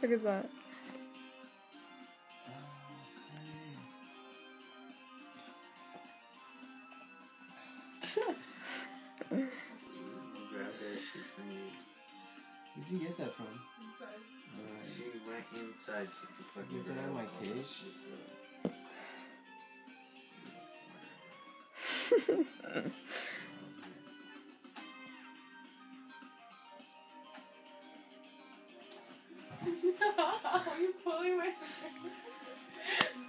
Look at that. Grab that shit from you. Where'd you get that from? Inside. She went inside just to fucking Get that out of my case. Why are you pulling my hair?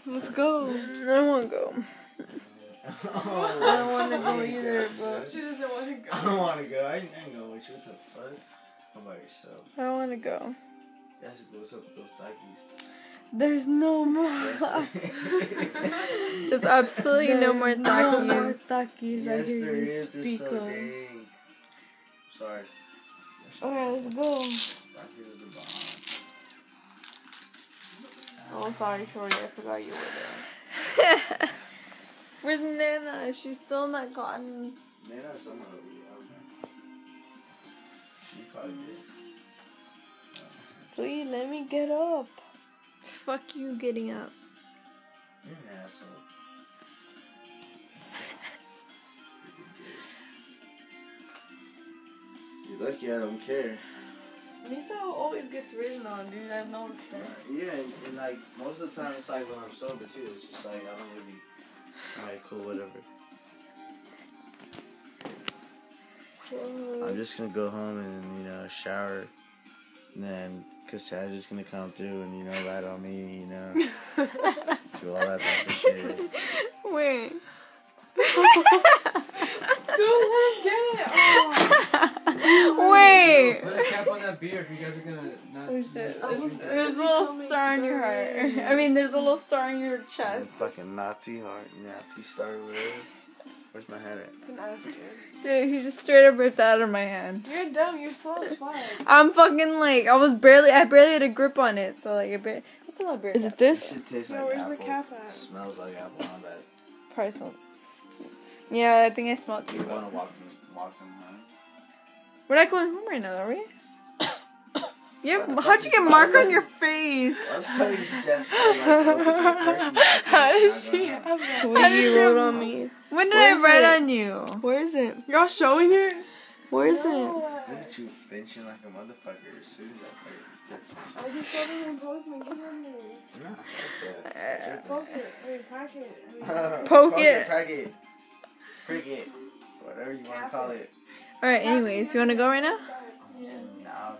Let's go. I don't want to go. Oh, I don't want to go either, but She doesn't want to go. I don't want to go. I ain't going with you. What the fuck? How about yourself? I don't want to go. That's what's up with those Takis. There's no more. There's absolutely no more There's Takis. no more Takis. Yes, I hear there you is. They're speak so of. dang. Sorry. Okay, let's go. Takis are the bomb. Oh, sorry, Shorty. I forgot you were there. Where's Nana? She's still not gotten. Nana's somewhere over here. She probably did. Please let me get up. Fuck you getting up. You're an asshole. You're lucky I don't care. Lisa always gets written on, dude. I know that. Yeah, and like most of the time it's like when I'm sober too. It's just like I don't really. Alright, cool, whatever. I'm just gonna go home and shower, and then Cassandra's gonna come through and ride on me, do all that type of shit. Wait. Don't let him get it. Oh. Wait. Put a cap on that beer if you guys are gonna not. Oh shit. not- There's a little star in your heart. I mean, there's a little star in your chest. Fucking Nazi heart, Nazi star, whatever. Where's my head at? It's an ass, dude. Dude, he just straight up ripped out of my hand. You're dumb. You're slow as fuck. I'm fucking like, I barely had a grip on it, so like, it's a lot beer. Is it This shit tastes No, like where's the apple. cap at? Smells like apple. I bet. Probably smelled. Yeah, I think I smelled too. You wanna walk them home? We're not going home right now, are we? Yeah, how'd you get mark on your face? That's how you just like, How did she have that? Tweety wrote on me. When did I write on you? Where is it? Y'all showing her? Where is Look at you flinching like a motherfucker as soon as I I just told him to poke me. Get on there. Nah, fuck that. Poke it. I mean, pack it. Poke it. Crack it. Prick it. Whatever you want to call it. Alright, anyways, you wanna go right now? Yeah. Nah,